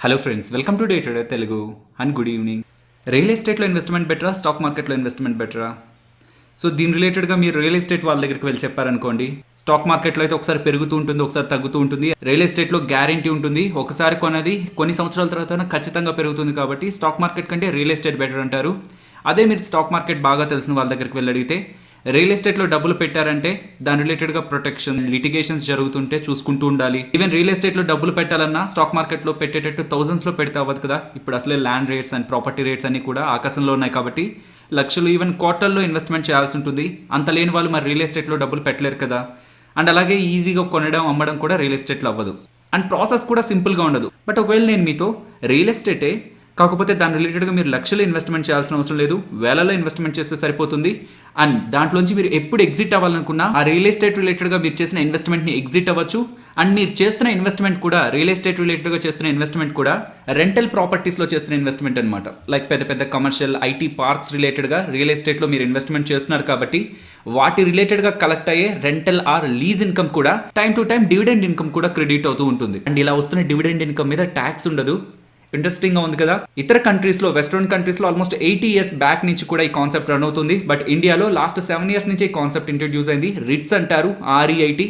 Hello friends, welcome to day trader Telugu and good evening. Real ఎస్టేట్లో investment బెటరా, stock మార్కెట్లో investment బెటరా? So దీని రిలేటెడ్గా మీరు రియల్ ఎస్టేట్ వాళ్ళ దగ్గరికి వెళ్ళి చెప్పారనుకోండి, స్టాక్ మార్కెట్లో అయితే ఒకసారి పెరుగుతూ ఉంటుంది, ఒకసారి తగ్గుతూ ఉంటుంది. రియల్ ఎస్టేట్లో గ్యారంటీ ఉంటుంది, ఒకసారి కొన్నది కొన్ని సంవత్సరాల తర్వాత ఖచ్చితంగా పెరుగుతుంది. కాబట్టి స్టాక్ మార్కెట్ కంటే రియల్ ఎస్టేట్ బెటర్ అంటారు. అదే మీరు స్టాక్ మార్కెట్ బాగా తెలిసిన వాళ్ళ దగ్గరికి వెళ్ళి అడిగితే, రియల్ ఎస్టేట్లో డబ్బులు పెట్టారంటే దాని రిలేటెడ్గా ప్రొటెక్షన్, లిటిగేషన్స్ జరుగుతుంటే చూసుకుంటూ ఉండాలి. ఈవెన్ రియల్ ఎస్టేట్లో డబ్బులు పెట్టాలన్నా స్టాక్ మార్కెట్లో పెట్టేటట్టు థౌజండ్స్లో పెడితే అవ్వదు కదా. ఇప్పుడు అసలే land rates and property rates అన్ని కూడా ఆకాశంలో ఉన్నాయి. కాబట్టి లక్షలు, ఈవెన్ కోట్లల్లో ఇన్వెస్ట్మెంట్ చేయాల్సి ఉంటుంది. అంత లేని వాళ్ళు మరి రియల్ ఎస్టేట్లో డబ్బులు పెట్టలేరు కదా. అండ్ అలాగే ఈజీగా కొనడం, అమ్మడం కూడా రియల్ ఎస్టేట్లో అవ్వదు. అండ్ ప్రాసెస్ కూడా సింపుల్గా ఉండదు. బట్ ఒకవేళ నేను మీతో రియల్ ఎస్టేటే కాకపోతే దాని రిలేటెడ్గా మీరు లక్షలు ఇన్వెస్ట్మెంట్ చేయాల్సిన అవసరం లేదు, వేలలో ఇన్వెస్ట్మెంట్ చేస్తే సరిపోతుంది. అండ్ దాంట్లోంచి మీరు ఎప్పుడు ఎగ్జిట్ అవ్వాలనుకున్నా ఆ రియల్ ఎస్టేట్ రిలేటెడ్గా మీరు చేసిన ఇన్వెస్ట్మెంట్ని ఎగ్జిట్ అవ్వచ్చు. అండ్ మీరు చేస్తున్న ఇన్వెస్ట్మెంట్ కూడా, రియల్ ఎస్టేట్ రిలేటెడ్గా చేస్తున్న ఇన్వెస్ట్మెంట్ కూడా రెంటల్ ప్రాపర్టీస్లో చేస్తున్న ఇన్వెస్ట్మెంట్ అనమాట. లైక్ పెద్ద పెద్ద కమర్షియల్, ఐటీ పార్క్స్ రిలేటెడ్గా రియల్ ఎస్టేట్లో మీరు ఇన్వెస్ట్మెంట్ చేస్తున్నారు కాబట్టి వాటి రిలేటెడ్గా కలెక్ట్ అయ్యే రెంటల్ ఆర్ లీజ్ ఇన్కమ్ కూడా time to time dividend income కూడా క్రెడిట్ అవుతూ ఉంటుంది. అండ్ ఇలా వస్తున్న డివిడెండ్ ఇన్కమ్ మీద ట్యాక్స్ ఉండదు. ఇంట్రెస్టింగ్గా ఉంది కదా. ఇతర కంట్రీస్లో, వెస్ట్రన్ కంట్రీస్లో ఆల్మోస్ట్ 80 years బ్యాక్ నుంచి కూడా ఈ కాన్సెప్ట్ రన్ అవుతుంది. బట్ ఇండియాలో లాస్ట్ 7 years నుంచి ఈ కాన్సెప్ట్ ఇంట్రడ్యూస్ అయింది. రిట్స్ అంటారు, REIT.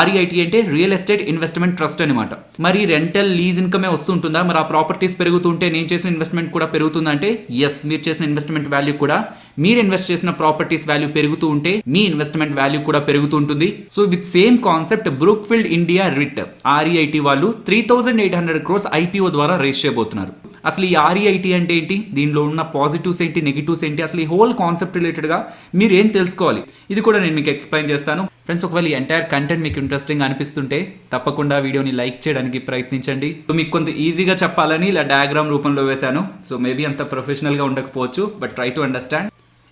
REIT అంటే రియల్ ఎస్టేట్ ఇన్వెస్ట్మెంట్ ట్రస్ట్ అనమాట. మరి రెంటల్ లీజ్ ఇన్కమే వస్తుంటుందా? మరి ఆ ప్రాపర్టీస్ పెరుగుతుంటే నేను చేసిన ఇన్వెస్ట్మెంట్ కూడా పెరుగుతుందంటే ఎస్, మీరు చేసిన ఇన్వెస్ట్మెంట్ వాల్యూ కూడా, మీరు ఇన్వెస్ట్ చేసిన ప్రాపర్టీస్ వాల్యూ పెరుగుతూ ఉంటే మీ ఇన్వెస్ట్మెంట్ వాల్యూ కూడా పెరుగుతూ ఉంటుంది. So with same concept Brookfield India writ, REIT వాళ్ళు 3,800 crores IPO ద్వారా రేస్ చేయబోతున్నారు. అసలు ఈ REIT అంటే ఏంటి, దీనిలో ఉన్న పాజిటివ్స్ ఏంటి, నెగిటివ్స్ ఏంటి, అసలు ఈ హోల్ కాన్సెప్ట్ రిలేటెడ్గా మీరు ఏం తెలుసుకోవాలి, ఇది కూడా నేను మీకు ఎక్స్ప్లెయిన్ చేస్తాను. ఫ్రెండ్స్, ఒకవేళ ఈ ఎంటైర్ కంటెంట్ మీకు ఇంట్రెస్టింగ్ అనిపిస్తుంటే తప్పకుండా వీడియోని లైక్ చేయడానికి ప్రయత్నించండి. సో మీకు కొంత ఈజీగా చెప్పాలని ఇలా డయాగ్రామ్ రూపంలో వేశాను. సో మేబీ అంత ప్రొఫెషనల్గా ఉండకపోవచ్చు, బట్ ట్రై టు అండర్స్టాండ్.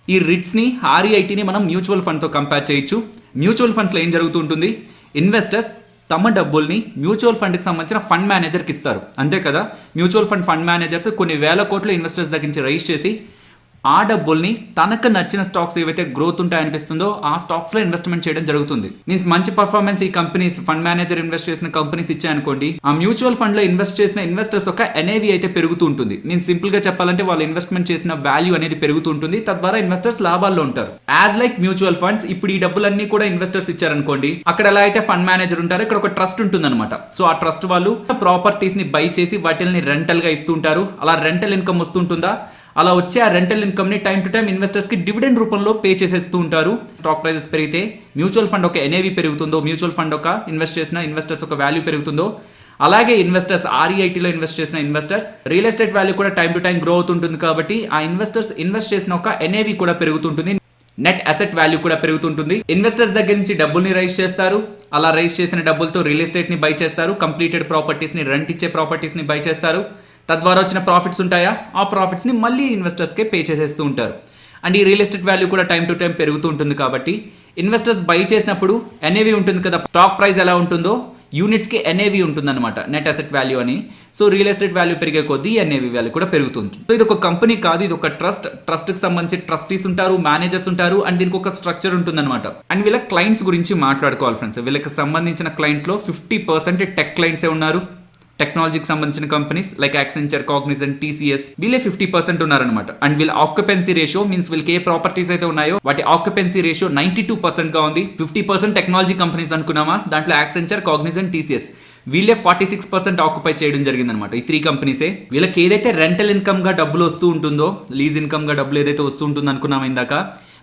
ఈ రిట్స్ని, REITని మనం మ్యూచువల్ ఫండ్తో కంపేర్ చేయొచ్చు. మ్యూచువల్ ఫండ్స్లో ఏం జరుగుతూ ఉంటుంది, ఇన్వెస్టర్స్ తమ డబ్బుల్ని మ్యూచువల్ ఫండ్కి సంబంధించిన ఫండ్ మేనేజర్కి ఇస్తారు, అంతే కదా. మ్యూచువల్ ఫండ్ మేనేజర్స్ కొన్ని వేల కోట్లు ఇన్వెస్టర్స్ దగ్గర నుంచి రైజ్ చేసి ఆ డబ్బుల్ని తనకు నచ్చిన స్టాక్స్ ఏవైతే గ్రోత్ ఉంటాయనిపిస్తుందో ఆ స్టాక్స్లో ఇన్వెస్ట్మెంట్ చేయడం జరుగుతుంది. మీన్స్ మంచి పర్ఫార్మెన్స్ ఈ కంపెనీస్, ఫండ్ మేనేజర్ ఇన్వెస్ట్ చేసిన కంపెనీస్ ఇచ్చాయనుకోండి, ఆ మ్యూచువల్ ఫండ్లో ఇన్వెస్ట్ చేసిన ఇన్వెస్టర్స్ ఒక NAV అయితే పెరుగుతూ ఉంటుంది. మీన్స్ సింపుల్గా చెప్పాలంటే వాళ్ళు ఇన్వెస్ట్మెంట్ చేసిన వాల్యూ అనేది పెరుగుతూ ఉంటుంది. తద్వారా ఇన్వెస్టర్స్ లాభాల్లో ఉంటారు. యాజ్ లైక్ మ్యూచువల్ ఫండ్స్, ఇప్పుడు ఈ డబ్బులన్నీ కూడా ఇన్వెస్టర్స్ ఇచ్చారనుకోండి, అక్కడ ఎలా అయితే ఫండ్ మేనేజర్ ఉంటారో ఇక్కడ ఒక ట్రస్ట్ ఉంటుంది అనమాట. సో ఆ ట్రస్ట్ వాళ్ళు ప్రాపర్టీస్ ని బై చేసి వాటిని రెంటల్ గా ఇస్తుంటారు. అలా రెంటల్ ఇన్కమ్ వస్తుంటుందా, అలా వచ్చే ఆ రెంటల్ ఇన్కమ్ ని టైం టు టైం ఇన్వెస్టర్స్ కి డివిడెండ్ రూపంలో పే చేసేస్తూ ఉంటారు. స్టాక్ ప్రైసెస్ పెరిగితే మ్యూచువల్ ఫండ్ ఒక NAV పెరుగుతుందో, మ్యూచువల్ ఫండ్ ఒక ఇన్వెస్ట్ చేసిన ఇన్వెస్టర్స్ ఒక వాల్యూ పెరుగుతుందో, అలాగే ఇన్వెస్టర్స్ REITలో ఇన్వెస్ట్ చేసిన ఇన్వెస్టర్స్ రియల్ ఎస్టేట్ వాల్యూ కూడా టైం టు టైం గ్రో అవుతుంటుంది. కాబట్టి ఆ ఇన్వెస్టర్స్ ఇన్వెస్ట్ చేసిన ఒక NAV కూడా పెరుగుతుంటుంది, నెట్ అసెట్ వాల్యూ కూడా పెరుగుతుంటుంది. ఇన్వెస్టర్స్ దగ్గర నుంచి డబ్బుల్ని రైజ్ చేస్తారు. అలా రైజ్ చేసిన డబ్బులతో రియల్ ఎస్టేట్ ని బై చేస్తారు. కంప్లీటెడ్ ప్రాపర్టీస్ ని, రెంట్ ఇచ్చే ప్రాపర్టీస్ ని బై చేస్తారు. తద్వారా వచ్చిన ప్రాఫిట్స్ ఉంటాయా, ఆ ప్రాఫిట్స్ని మళ్ళీ ఇన్వెస్టర్స్కే పే చేసేస్తూ ఉంటారు. అండ్ ఈ రియల్ ఎస్టేట్ వాల్యూ కూడా టైం టు టైం పెరుగుతూ ఉంటుంది. కాబట్టి ఇన్వెస్టర్స్ బై చేసినప్పుడు NAV ఉంటుంది కదా, స్టాక్ ప్రైస్ ఎలా ఉంటుందో యూనిట్స్కి NAV ఉంటుందన్నమాట, నెట్ అసెట్ వాల్యూ అని. సో రియల్ ఎస్టేట్ వాల్యూ పెరిగే కొద్దీ NAV వాల్యూ కూడా పెరుగుతుంది. సో ఇది ఒక కంపెనీ కాదు, ఇది ఒక ట్రస్ట్. ట్రస్ట్కి సంబంధించి ట్రస్టీస్ ఉంటారు, మేనేజర్స్ ఉంటారు, అండ్ దీనికి ఒక స్ట్రక్చర్ ఉంటుందన్నమాట. అండ్ వీళ్ళ క్లయింట్స్ గురించి మాట్లాడుకోవాలి ఫ్రెండ్స్. వీళ్ళకి సంబంధించిన క్లయింట్స్లో 50% టెక్ క్లయింట్సే ఉన్నారు. టెక్నాలజీకి సంబంధించిన companies like Accenture, Cognizant, TCS వీళ్ళే 50% ఉన్నారనమాట. అండ్ వీళ్ళ ఆక్యుపెన్సీ రేషియో, మీన్స్ వీళ్ళకి ఏ ప్రాపర్టీస్ అయితే ఉన్నాయో వాటి ఆక్యుపెన్సీ రేషియో 92% గా ఉంది. 50% టెక్నాలజీ కంపెనీస్ అనుకున్నామా, దాంట్లో యాక్సెంచర్, కాగ్నిజెంట్, TCS వీళ్ళే 46% ఆక్యుపై చేయడం జరిగిందనమాట. ఈ 3 కంపెనీసే. వీళ్ళకి ఏదైతే రెంటల్ ఇన్కమ్ గా డబ్బులు వస్తూ ఉంటుందో, లీజ్ ఇన్కమ్ గా డబ్బులు ఏదైతే వస్తూ ఉంటుందో అనుకున్నామా ఇందాక,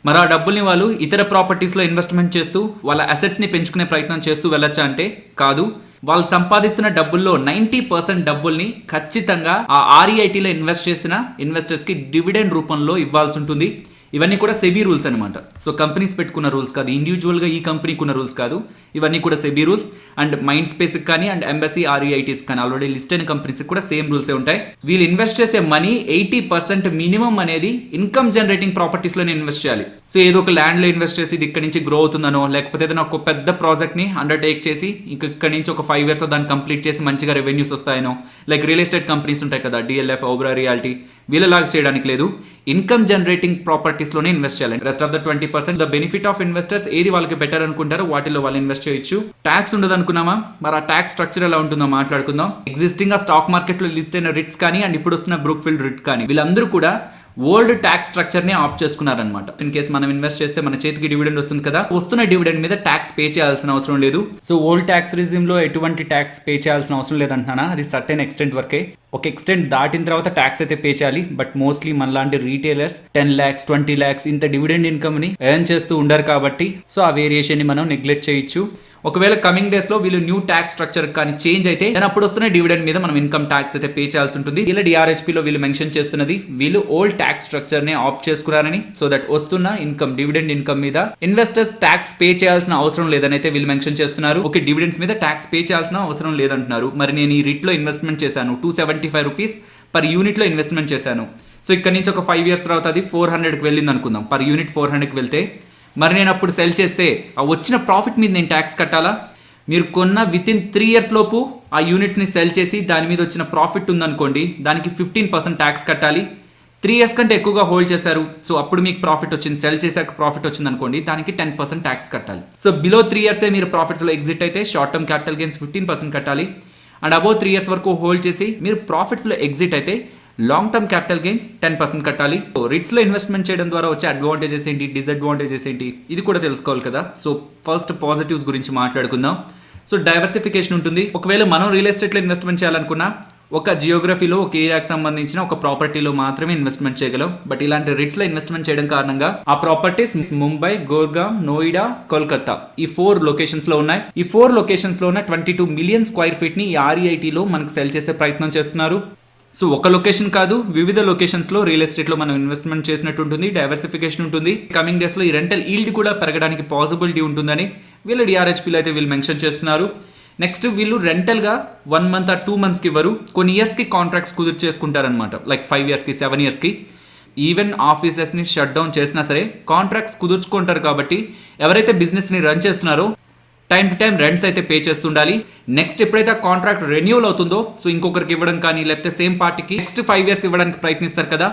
మరి ఆ డబ్బుల్ని వాళ్ళు ఇతర ప్రాపర్టీస్లో ఇన్వెస్ట్మెంట్ చేస్తూ వాళ్ళ అసెట్స్ని పెంచుకునే ప్రయత్నం చేస్తూ వెళ్ళొచ్చా అంటే కాదు. వాళ్ళు సంపాదిస్తున్న డబ్బుల్లో 90% డబ్బుల్ని ఖచ్చితంగా ఆ REITలో ఇన్వెస్ట్ చేసిన ఇన్వెస్టర్స్కి డివిడెండ్ రూపంలో ఇవ్వాల్సి ఉంటుంది. ఇవన్నీ కూడా సెబీ రూల్స్ అనమాట. సో కంపెనీస్ పెట్టుకున్న రూల్స్ కాదు, ఇండివిజువల్గా ఈ కంపెనీకి ఉన్న రూల్స్ కాదు, ఇవన్నీ కూడా సెబీ రూల్స్. అండ్ మైండ్ స్పేస్కి కానీ, అండ్ ఎంబసీ REITస్ కానీ ఆల్రెడీ లిస్ట్ అయిన కంపెనీస్కి కూడా సేమ్ రూల్సే ఉంటాయి. వీళ్ళు ఇన్వెస్ట్ చేసే మనీ 80% మినిమం అనేది ఇన్కమ్ జనరేటింగ్ ప్రాపర్టీస్లోనే ఇన్వెస్ట్ చేయాలి. సో ఏదో ఒక ల్యాండ్లో ఇన్వెస్ట్ చేసి ఇది ఇక్కడ నుంచి గ్రో అవుతుందనో, లేకపోతే ఏదైనా ఒక పెద్ద ప్రాజెక్ట్ని అండర్టేక్ చేసి ఇక్కడ నుంచి ఒక 5 years దాన్ని కంప్లీట్ చేసి మంచిగా రెవెన్యూస్ వస్తాయనో, లైక్ రియల్ ఎస్టేట్ కంపెనీస్ ఉంటాయి కదా, DLF, ఓబ్రా రియాలిటీ, వీళ్ళలాగా చేయడానికి లేదు. ఇన్కమ్ జనరేటింగ్ ప్రాపర్టీ ప్రాపర్టీస్ లోనే ఇన్వెస్ట్ చేయాలి. Rest of the 20% the benefit of investors ఏది వాళ్ళకి బెటర్ అనుకుంటారో వాటిలో వాళ్ళు ఇన్వెస్ట్ చేయొచ్చు. ట్యాక్స్ ఉండదు అనుకున్నామా, మరి ఆ ట్యాక్స్ స్ట్రక్చర్ ఎలా ఉంటుందో మాట్లాడుకుందాం. ఎగ్జిస్టింగ్ గా స్టాక్ మార్కెట్ లో లిస్ట్ అయిన రిట్స్ కానీ అండ్ ఇప్పుడు వస్తున్న బ్రూక్ఫీల్డ్ రిట్ కానీ వీళ్ళందరూ కూడా ఓల్డ్ ట్యాక్స్ స్ట్రక్చర్ ని ఆప్ట్ చేసుకున్నారనమాట. ఇన్ కేసు మనం ఇన్వెస్ట్ చేస్తే మన చేతికి డివిడెండ్ వస్తుంది కదా, వస్తున్న డివిడెండ్ మీద ట్యాక్స్ పే చేయాల్సిన అవసరం లేదు. సో ఓల్డ్ ట్యాక్స్ రిజిమ్ లో ఎటువంటి ట్యాక్స్ పే చేయాల్సిన అవసరం లేదంటున్నా, అది సర్టెన్ ఎక్స్టెంట్ వరకే. ఒక ఎక్స్టెంట్ దాటిన తర్వాత ట్యాక్స్ అయితే పే చేయాలి. బట్ మోస్ట్లీ మనలాంటి రీటైలర్స్ 10 lakhs 20 lakhs ఇంత డివిడెండ్ ఇన్కమ్ ని ఎర్న్ చేస్తూ ఉండరు కాబట్టి సో ఆ వేరియేషన్ ని మనం నెగ్లెక్ట్ చేయొచ్చు. ఒకవేళ కమింగ్ డేస్ లో వీళ్ళు న్యూ ట్యాక్స్ స్ట్రక్చర్ కానీ చేంజ్ అయితే అప్పుడు వస్తున్న డివిడెండ్ మీద మనం ఇన్కమ్ ట్యాక్స్ అయితే పే చేయాల్సి ఉంటుంది. ఇలా DRHP లో వీళ్ళు మెన్షన్ చేస్తున్నది వీళ్ళు ఓల్డ్ ట్యాక్స్ స్ట్రక్చర్ ని ఆప్ట్ చేసుకున్నారని. సో దట్ వస్తున్న ఇన్కమ్ డివిడెండ్ ఇన్కమ్ మీద ఇన్వెస్టర్స్ ట్యాక్స్ పే చేయాల్సిన అవసరం లేదని అయితే వీళ్ళు మెన్షన్ చేస్తున్నారు. ఓకే, డివిడెండ్స్ మీద ట్యాక్స్ పే చేయాల్సిన అవసరం లేదంటున్నారు. మరి నేను ఈ రిట్ లో ఇన్వెస్ట్మెంట్ చేశాను, 275 రూపీస్ పర్ యూనిట్ లో ఇన్వెస్ట్మెంట్ చేశాను. సో ఇక్కడ నుంచి ఒక 5 years తర్వాత అది 400కి వెళ్ళింది అనుకుందాం. పర్ యూనిట్ 400కి వెళ్తే మరి నేను అప్పుడు సెల్ చేస్తే ఆ వచ్చిన ప్రాఫిట్ మీద నేను ట్యాక్స్ కట్టాలా? మీరు కొన్న వితిన్ 3 years లోపు ఆ యూనిట్స్ని సెల్ చేసి దాని మీద వచ్చిన ప్రాఫిట్ ఉందనుకోండి, దానికి 15% ట్యాక్స్ కట్టాలి. 3 years కంటే ఎక్కువగా హోల్డ్ చేశారు, సో అప్పుడు మీకు ప్రాఫిట్ వచ్చింది, సెల్ చేశాక ప్రాఫిట్ వచ్చింది అనుకోండి, దానికి 10% ట్యాక్స్ కట్టాలి. సో బిలో 3 years మీరు ప్రాఫిట్స్లో ఎగ్జిట్ అయితే షార్ట్ టర్మ్ క్యాపిటల్ గెయిన్స్ 15% కట్టాలి. అండ్ అబౌవ్ 3 years వరకు హోల్డ్ చేసి మీరు ప్రాఫిట్స్లో ఎగ్జిట్ అయితే లాంగ్ టర్మ్ క్యాపిటల్ గెయిన్స్ 10% కట్టాలి. సో రిట్స్లో ఇన్వెస్ట్మెంట్ చేయడం ద్వారా వచ్చే అడ్వాంటేజెస్ ఏంటి, డిసడ్వాంటేజెస్ ఏంటి, ఇది కూడా తెలుసుకోవాలి కదా. సో ఫస్ట్ పాజిటివ్స్ గురించి మాట్లాడుకుందాం. సో డైవర్సిఫికేషన్ ఉంటుంది. ఒకవేళ మనం రియల్ ఎస్టేట్లో ఇన్వెస్ట్మెంట్ చేయాలనుకున్నా ఒక జియోగ్రఫీలో ఒక ఏరియాకి సంబంధించిన ఒక ప్రాపర్టీలో మాత్రమే ఇన్వెస్ట్మెంట్ చేయగలం. బట్ ఇలాంటి రిట్స్లో ఇన్వెస్ట్మెంట్ చేయడం కారణంగా ఆ ప్రాపర్టీస్ ముంబై, గోర్గాం, నోయిడా, కోల్కతా ఈ 4 లొకేషన్స్లో ఉన్నాయి. ఈ 4 లొకేషన్స్లో ఉన్న 22 million square feet ని REITలో మనకు సెల్ చేసే ప్రయత్నం చేస్తున్నారు. సో ఒక లొకేషన్ కాదు, వివిధ లొకేషన్స్లో రియల్ ఎస్టేట్లో మనం ఇన్వెస్ట్మెంట్ చేసినట్టు ఉంటుంది, డైవర్సిఫికేషన్ ఉంటుంది. కమింగ్ డేస్లో ఈ రెంటల్ ఈల్డ్ కూడా పెరగడానికి పాసిబిలిటీ ఉంటుందని వీళ్ళు DRHPలో అయితే వీళ్ళు మెన్షన్ చేస్తున్నారు. నెక్స్ట్ వీళ్ళు రెంటల్గా 1 month or 2 monthsకి ఇవ్వరు, కొన్ని ఇయర్స్కి కాంట్రాక్ట్స్ కుదిరి చేసుకుంటారనమాట. లైక్ 5 yearsకి 7 yearsకి. ఈవెన్ ఆఫీసెస్ని షట్ డౌన్ చేసినా సరే కాంట్రాక్ట్స్ కుదుర్చుకుంటారు కాబట్టి ఎవరైతే బిజినెస్ని రన్ చేస్తున్నారో టైం టు టైం రెంట్స్ అయితే పే చేస్తుండాలి. నెక్స్ట్ ఎప్పుడైతే ఆ కాంట్రాక్ట్ రెన్యూవల్ అవుతుందో సో ఇంకొకరికి ఇవ్వడం కానీ లేకపోతే సేమ్ పార్టీకి నెక్స్ట్ 5 years ఇవ్వడానికి ప్రయత్నిస్తారు కదా.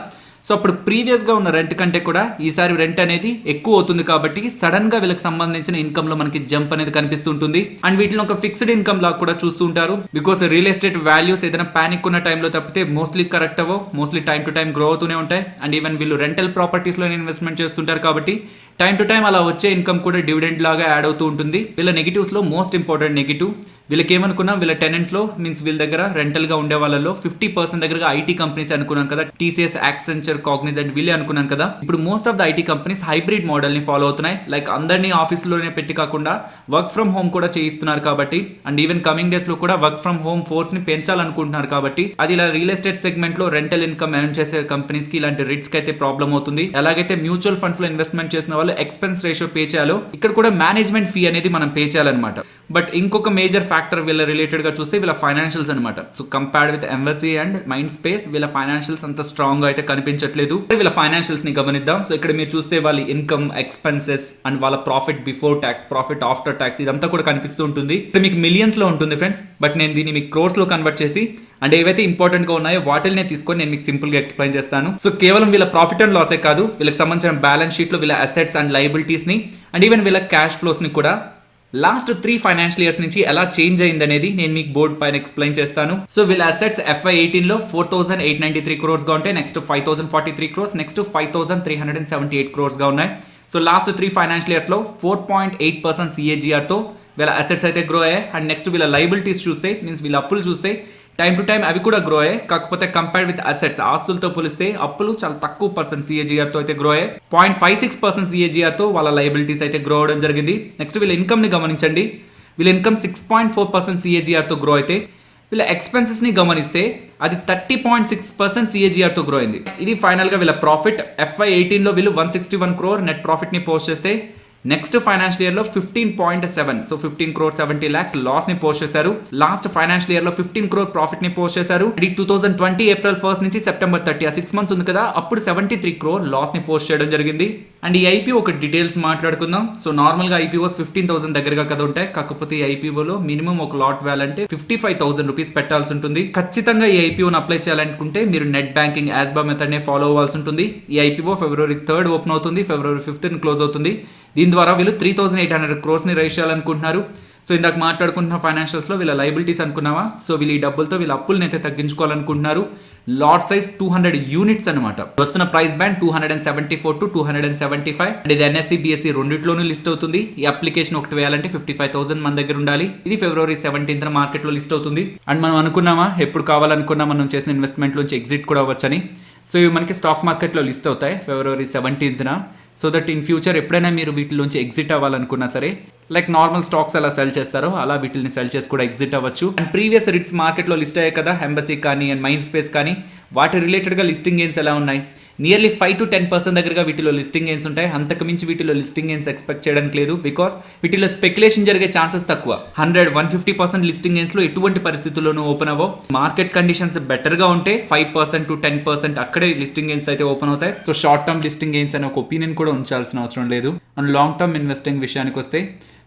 సో అప్పుడు ప్రీవియస్గా ఉన్న రెంట్ కంటే కూడా ఈసారి రెంట్ అనేది ఎక్కువ అవుతుంది కాబట్టి సడన్గా వీళ్ళకి సంబంధించిన ఇన్కమ్లో మనకి జంప్ అనేది కనిపిస్తుంటుంది. అండ్ వీటిలో ఒక ఫిక్స్డ్ ఇన్కమ్ లాగా కూడా చూస్తూ ఉంటారు. బికాస్ రియల్ ఎస్టేట్ వాల్యూస్ ఏదైనా ప్యానిక్ ఉన్న టైంలో తప్పితే మోస్ట్లీ కరెక్ట్ అవ్వో, mostly time to time grow అవుతూనే ఉంటాయి. అండ్ ఈవెన్ వీళ్ళు రెంటల్ ప్రాపర్టీస్లో ఇన్వెస్ట్మెంట్ చేస్తుంటారు కాబట్టి టైం టు టైం అలా వచ్చే ఇన్కమ్ కూడా డివిడెండ్ లాగా యాడ్ అవుతూ ఉంటుంది. వీళ్ళ నెగిటివ్స్లో మోస్ట్ ఇంపార్టెంట్ నెగిటివ్ వీళ్ళకి ఏమనుకున్నాం, వీళ్ళ టెనెంట్స్లో మీన్స్ వీళ్ళ దగ్గర రెంటల్గా ఉండే వాళ్ళలో 50% దగ్గరగా ఐటీ కంపెనీస్ అనుకున్నాం కదా, TCS, యాక్సెంచర్, కాగ్నిజెంట్ వీళ్ళే అనుకున్నాం కదా. ఇప్పుడు most of the IT companies hybrid మోడల్ని ఫాలో అవుతున్నాయి. లైక్ అందరినీ ఆఫీస్లోనే పెట్టి కాకుండా వర్క్ ఫ్రమ్ హోమ్ కూడా చేయిస్తున్నారు కాబట్టి అండ్ ఈవెన్ కమింగ్ డేస్లో కూడా వర్క్ ఫ్రమ్ హోమ్ ఫోర్స్ని పెంచాలనుకుంటున్నారు కాబట్టి అది ఇలా రియల్ ఎస్టేట్ సెగ్మెంట్లో రెంటల్ ఇన్కమ్ ఎర్న్ చేసే కంపెనీస్కి ఇలాంటి రిస్క్ అయితే ప్రాబ్లం అవుతుంది. ఎలాగైతే మ్యూచువల్ ఫండ్స్లో ఇన్వెస్ట్మెంట్ చేసిన వాళ్ళు ఎక్స్పెన్స్ రేషియో పే చేయాలో ఇక్కడ కూడా మేనేజ్మెంట్ ఫీ అనేది మనం పే చేయాలన్నమాట. బట్ ఇంకొక మేజర్ ఫ్యాక్టర్ వీళ్ళ రిలేటెడ్ గా చూస్తే వీళ్ళ ఫైనాన్షియల్స్ అనమాట. So compared with embassy and mind space వీళ్ళ ఫైనాన్షియల్స్ అంత స్ట్రాంగ్ గా అయితే కనిపించట్లేదు. వీళ్ళ ఫైనాన్షియల్స్ ని గమనిద్దాం. సో ఇక్కడ మీరు చూస్తే వాళ్ళ ఇన్కమ్, ఎక్స్పెన్సెస్ అండ్ వాళ్ళ profit before tax, profit after tax ఇదంతా కూడా కనిపిస్తూ ఉంటుంది. ఇక్కడ మీకు మిలియన్స్ లో ఉంటుంది ఫ్రెండ్స్, బట్ నేను దీన్ని మీకు క్రోర్స్ లో కన్వర్ట్ చేసి అండ్ ఏవైతే ఇంపార్టెంట్ గా ఉన్నాయో వాటిని తీసుకొని నేను మీకు సింపుల్ గా ఎక్స్ప్లెయిన్ చేస్తాను. సో కేవలం వీళ్ళ ప్రాఫిట్ అండ్ లాసే కాదు, వీళ్ళకి సంబంధించిన బ్యాలెన్స్ షీట్ లో వీళ్ళ అసెట్స్ అండ్ లయబిలిటీస్ ని అండ్ ఈవెన్ వీళ్ళ క్యాష్ ఫ్లోస్ ని కూడా లాస్ట్ 3 financial years నుంచి ఎలా చేంజ్ అయింది అనేది నేను మీకు బోర్డ్ పైన ఎక్స్ప్లెయిన్ చేస్తాను. సో వీళ్ళ అసెట్స్ FY18 లో 4,893 crores గా ఉంటాయి, నెక్స్ట్ 5,043 crores, నెక్స్ట్ 5,378 crores గా ఉన్నాయి. సో లాస్ట్ 3 financial years లో 4.8% CAGR తో వీళ్ళ అసెట్స్ అయితే గ్రో అయ్యాయి. అండ్ నెక్స్ట్ వీళ్ళ లయబిలిటీస్ చూస్తే మీన్స్ వీళ్ళ అప్పులు చూస్తే టైం టు టైం అవి కూడా గ్రో అయ్యాయి. కాకపోతే కంపేర్డ్ విత్ అసెట్స్ ఆస్తులతో పోలిస్తే అప్పులు చాలా తక్కువ % CAGR తో అయితే గ్రో అయ్యాయి. 0.56% CAGR తో వాళ్ళ లయబిలిటీస్ అయితే గ్రో అవడం జరిగింది. నెక్స్ట్ వీళ్ళ ఇన్కమ్ ని గమనించండి. వీళ్ళ ఇన్కమ్ 6.4% CAGR తో గ్రో అయితే వీళ్ళ ఎక్స్పెన్సెస్ ని గమనిస్తే అది 30.6% CAGR తో గ్రో అయింది. ఇది ఫైనల్ గా వీళ్ళ ప్రాఫిట్. FY18 లో వీళ్ళు 161 crore నెట్ ప్రాఫిట్ ని పోస్ట్ చేస్తే నెక్స్ట్ ఫైనాన్షియల్ ఇయర్ లో 15.7 సో 15 crore 70 lakhs లాస్ ని పోస్ట్ చేశారు. లాస్ట్ ఫైనాన్షియల్ ఇయర్ లో 15 crore ప్రాఫిట్ ని పోస్ట్ చేశారు. 2020 April 1 నుంచి September 30 6 months ఉంది కదా, అప్పుడు 73 crore లాస్ ని పోస్ట్ చేయడం జరిగింది. అండ్ ఈ ఐపీఓ ఒక డీటెయిల్స్ మాట్లాడుకుందాం. సో నార్మల్గా ఐపీఓస్ 15,000 దగ్గరగా కదా ఉంటాయి. కాకపోతే ఈ ఐపీఓలో మినిమం ఒక లాట్ వాల్యూ 55,000 రూపీస్ పెట్టాల్సి ఉంటుంది. ఖచ్చితంగా ఈ ఐపీఓని అప్లై చేయాలనుకుంటే మీరు నెట్ బ్యాంకింగ్ యాస్బా మెథడ్ నే ఫాలో అవ్వాల్సి ఉంటుంది. ఈ ఐపీఓ February 3 ఓపెన్ అవుతుంది, February 5 క్లోజ్ అవుతుంది. దీని ద్వారా వీళ్ళు 3,800 crores ని రైజ్ చేయాలనుకుంటున్నారు. సో ఇందాక మాట్లాడుకుంటున్న ఫైనాన్షియల్స్లో వీళ్ళ లైబిలిటీస్ అనుకున్నావా, సో వీళ్ళు ఈ డబ్బులతో వీళ్ళ అప్పులను అయితే తగ్గించుకోవాలనుకుంటున్నారు. లాట్ సైజ్ 200 యూనిట్స్ అనమాట. వస్తున్న ప్రైస్ బ్యాండ్ 274 to 275. అండ్ ఇది ఎన్ఎస్సి బిఎస్సి రెండిట్లోనూ లిస్ట్ అవుతుంది. ఈ అప్లికేషన్ ఒకటి వేయాలంటే 55,000 మన దగ్గర ఉండాలి. ఇది February 17 మార్కెట్లో లిస్ట్ అవుతుంది. అండ్ మనం అనుకున్నామా ఎప్పుడు కావాలనుకున్నా మనం చేసిన ఇన్వెస్ట్మెంట్ నుంచి ఎగ్జిట్ కూడా అవ్వచ్చని. సో ఇవి మనకి స్టాక్ మార్కెట్లో లిస్ట్ అవుతాయి February 17. So that in future ఎప్పుడైనా మీరు వీటిలోంచి ఎగ్జిట్ అవ్వాలనుకున్నా సరే, లైక్ నార్మల్ స్టాక్స్ ఎలా సెల్ చేస్తారో అలా వీటిని సెల్ చేసి కూడా ఎగ్జిట్ అవ్వచ్చు. అండ్ ప్రీవియస్ రిట్స్ మార్కెట్లో లిస్ట్ అయ్యాయి కదా, ఎంబసీ కానీ అండ్ మైండ్ స్పేస్ కానీ, వాటి రిలేటెడ్గా లిస్టింగ్ గెయిన్స్ ఎలా ఉన్నాయి? నియర్లీ 5 to 10% దగ్గరగా వీటిలో లిస్టింగ్ గెయిన్స్ ఉంటాయి. అంతకు మించి వీటిలో లిస్టింగ్ గెయిన్స్ ఎక్స్పెక్ట్ చేయడానికి లేదు. బికాస్ వీటిలో స్పెక్యులేషన్ జరిగే ఛాన్సెస్ తక్కువ. 100-150% లిస్టింగ్ గెయిన్స్ లో ఎటువంటి పరిస్థితుల్లోనూ ఓపెన్ అవ్వవు. మార్కెట్ కండిషన్స్ బెటర్ గా ఉంటే 5% to 10% అక్కడే లిస్టింగ్ గెయిన్స్ అయితే ఓపెన్ అవుతాయి. So short term listing gains అనే ఒక ఒపీనియన్ కూడా ఉంచాల్సిన అవసరం లేదు. అండ్ లాంగ్ టర్మ్ ఇన్వెస్టింగ్ విషయానికి వస్తే,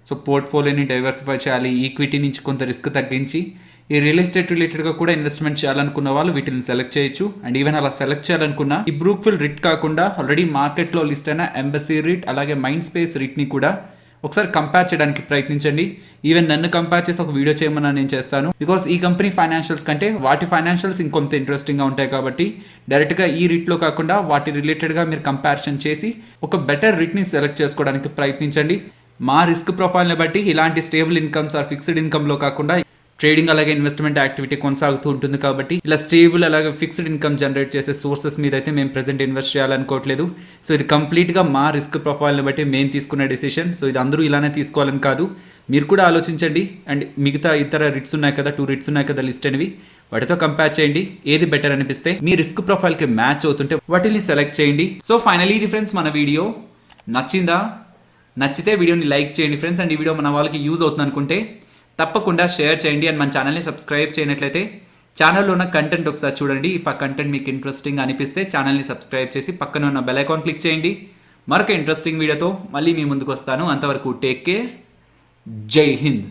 సో పోర్ట్ఫోలియోని డైవర్సిఫై చేయాలి, ఈక్విటీ నుంచి కొంత రిస్క్ తగ్గించి ఈ రియల్ ఎస్టేట్ రిలేటెడ్గా కూడా ఇన్వెస్ట్మెంట్ చేయాలనుకున్న వాళ్ళు వీటిని సెలెక్ట్ చేయొచ్చు. అండ్ ఈవెన్ అలా సెలెక్ట్ చేయాలనుకున్న ఈ బ్రూక్ఫీల్డ్ రిట్ కాకుండా ఆల్రెడీ మార్కెట్లో లిస్ట్ అయిన ఎంబసీ రిట్ అలాగే మైండ్ స్పేస్ రిట్ని కూడా ఒకసారి కంపేర్ చేయడానికి ప్రయత్నించండి. ఈవెన్ నన్ను కంపేర్ చేసి ఒక వీడియో చేయమని నేను చేస్తాను. బికాస్ ఈ కంపెనీ ఫైనాన్షియల్స్ కంటే వాటి ఫైనాన్షియల్స్ ఇంకొంత ఇంట్రెస్టింగ్గా ఉంటాయి కాబట్టి డైరెక్ట్గా ఈ రిట్లో కాకుండా వాటి రిలేటెడ్గా మీరు కంపారిజన్ చేసి ఒక బెటర్ రిట్ని సెలెక్ట్ చేసుకోవడానికి ప్రయత్నించండి. మా రిస్క్ ప్రొఫైల్ని బట్టి ఇలాంటి స్టేబుల్ ఇన్కమ్స్ ఆర్ ఫిక్స్డ్ ఇన్కమ్లో కాకుండా ట్రేడింగ్ అలాగే ఇన్వెస్ట్మెంట్ యాక్టివిటీ కొనసాగుతూ ఉంటుంది కాబట్టి ఇలా స్టేబుల్ అలాగే ఫిక్స్డ్ ఇన్కమ్ జనరేట్ చేసే సోర్సెస్ మీద అయితే మేము ప్రెజెంట్ ఇన్వెస్ట్ చేయాలనుకోవట్లేదు. సో ఇది కంప్లీట్గా మా రిస్క్ ప్రొఫైల్ని బట్టి మేము తీసుకునే డెసిషన్. సో ఇది అందరూ ఇలానే తీసుకోవాలని కాదు, మీరు కూడా ఆలోచించండి. అండ్ మిగతా ఇతర రిట్స్ ఉన్నాయి కదా, 2 రిట్స్ ఉన్నాయి కదా లిస్ట్ అనేవి, వాటితో కంపేర్ చేయండి. ఏది బెటర్ అనిపిస్తే మీ రిస్క్ ప్రొఫైల్కి మ్యాచ్ అవుతుంటే వాటిని సెలెక్ట్ చేయండి. సో ఫైనలీ ఇది ఫ్రెండ్స్ మన వీడియో నచ్చిందా? నచ్చితే వీడియోని లైక్ చేయండి ఫ్రెండ్స్. అండ్ ఈ వీడియో మన వాళ్ళకి యూజ్ అవుతుంది అనుకుంటే తప్పకుండా షేర్ చేయండి. అండ్ మన ఛానల్ని సబ్స్క్రైబ్ చేయనట్లయితే ఛానల్లో ఉన్న కంటెంట్ ఒకసారి చూడండి. ఇఫ్ ఆ కంటెంట్ మీకు ఇంట్రెస్టింగ్ అనిపిస్తే ఛానల్ని సబ్స్క్రైబ్ చేసి పక్కన ఉన్న బెల్ ఐకాన్ క్లిక్ చేయండి. మరొక ఇంట్రెస్టింగ్ వీడియోతో మళ్ళీ మీ ముందుకు వస్తాను. అంతవరకు టేక్ కేర్. జై హింద్.